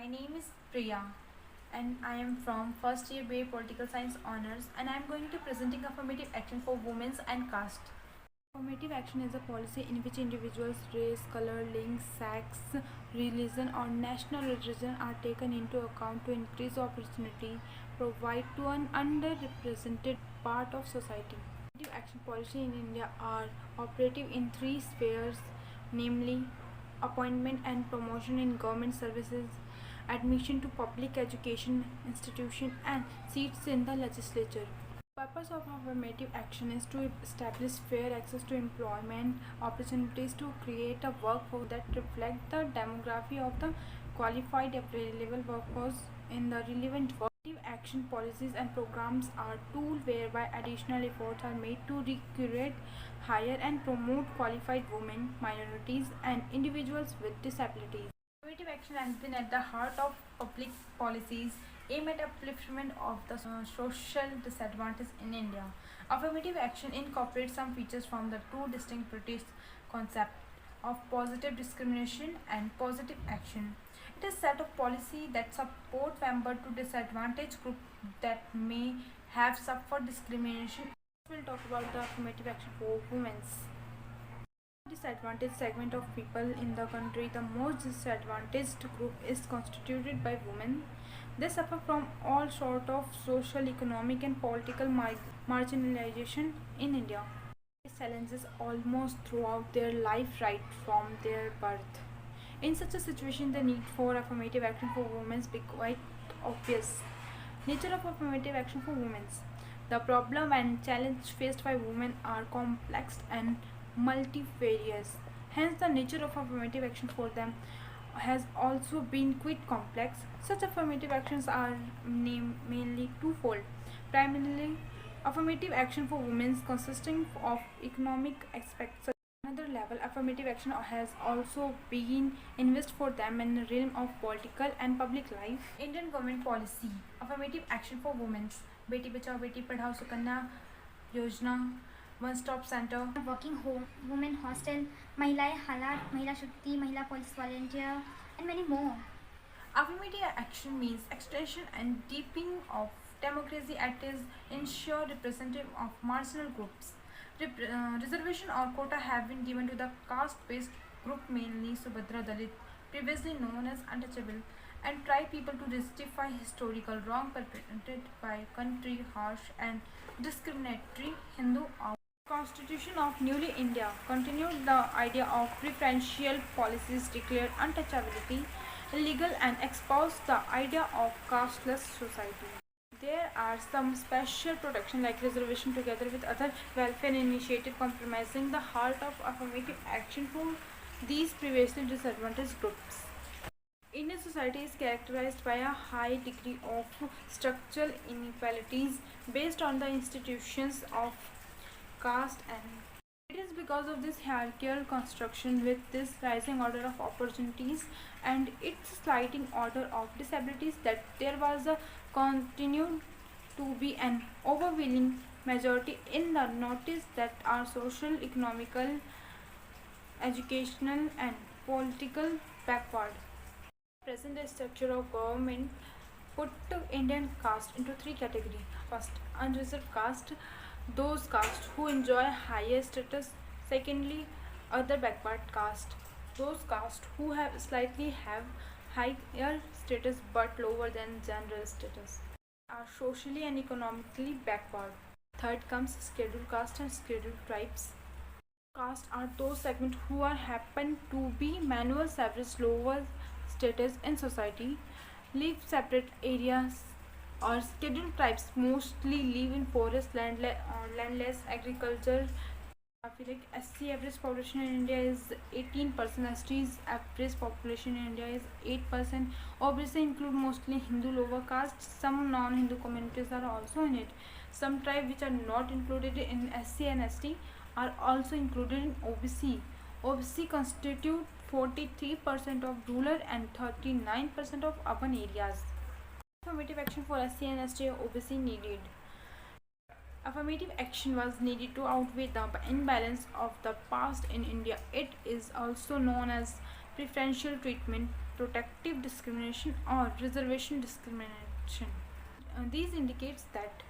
My name is Priya and I am from first year BA Political Science Honours and I am going to presenting affirmative action for women and caste. Affirmative action is a policy in which individuals' race, color, link, sex, religion or national origin are taken into account to increase opportunity provided to an underrepresented part of society. Affirmative action policy in India are operative in three spheres, namely appointment and promotion in government services, admission to public education institution and seats in the legislature. The purpose of affirmative action is to establish fair access to employment opportunities, to create a workforce that reflects the demography of the qualified available workforce in the relevant work. Affirmative action policies and programs are tools whereby additional efforts are made to recruit, hire and promote qualified women, minorities and individuals with disabilities. Affirmative action has been at the heart of public policies aimed at upliftment of the social disadvantage in India. Affirmative action incorporates some features from the two distinct British concepts of positive discrimination and positive action. It is a set of policy that support members to disadvantaged group that may have suffered discrimination. We'll talk about the affirmative action for women. Disadvantaged segment of people in the country. The most disadvantaged group is constituted by women. They suffer from all sort of social, economic and political marginalization in India. They challenges almost throughout their life right from their birth. In such a situation, the need for affirmative action for women is quite obvious. Nature of affirmative action for women. The problem and challenge faced by women are complex and multifarious. Hence, the nature of affirmative action for them has also been quite complex. Such affirmative actions are mainly twofold. Primarily, affirmative action for women consisting of economic aspects. Another level, affirmative action has also been invested for them in the realm of political and public life. Indian government policy, affirmative action for women, Beti Bachao Beti Padhao Sukanya Yojana, one stop center, working home, women hostel, Mahila Halat, Mahila Shakti, Mahila police volunteer, and many more. Affirmative action means extension and deepening of democracy at is ensure representative of marginal groups. Reservation or quota have been given to the caste-based group, mainly Subhadra Dalit, previously known as untouchable, and tribe people to justify historical wrong perpetrated by country harsh and discriminatory Hindu. Constitution of newly India continued the idea of preferential policies, declared untouchability illegal and espoused the idea of casteless society. There are some special protection like reservation together with other welfare initiative compromising the heart of affirmative action for these previously disadvantaged groups. Indian society is characterized by a high degree of structural inequalities based on the institutions of caste, and it is because of this hierarchical construction with this rising order of opportunities and its sliding order of disabilities that there was a continued to be an overwhelming majority in the notice that are social, economical, educational and political backward. Present day structure of government put Indian caste into three categories. First, unreserved caste, those caste who enjoy higher status. Secondly, other backward caste, those caste who have higher status but lower than general status, are socially and economically backward. Third comes scheduled caste and scheduled tribes. Caste are those segments who are happen to be manual service lower status in society, live separate areas, or scheduled tribes mostly live in forest, landless agriculture. I feel like SC average population in India is 18%, ST's average population in India is 8%. Obviously include mostly Hindu lower caste, some non-Hindu communities are also in it. Some tribes which are not included in SC and ST are also included in OBC. OBC constitute 43% of rural and 39% of urban areas. Affirmative action for SC and ST OBC needed. Affirmative action was needed to outweigh the imbalance of the past in India. It is also known as preferential treatment protective discrimination or reservation discrimination. These indicates that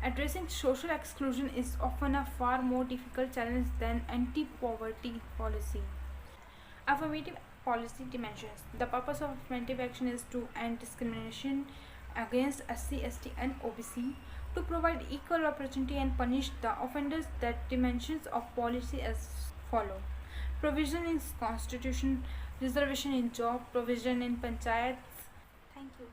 addressing social exclusion is often a far more difficult challenge than anti-poverty policy. Affirmative policy dimensions. The purpose of affirmative action is to end discrimination against SC, ST, and OBC, to provide equal opportunity and punish the offenders. That dimensions of policy as follow: provision in constitution, reservation in job, provision in panchayats. Thank you.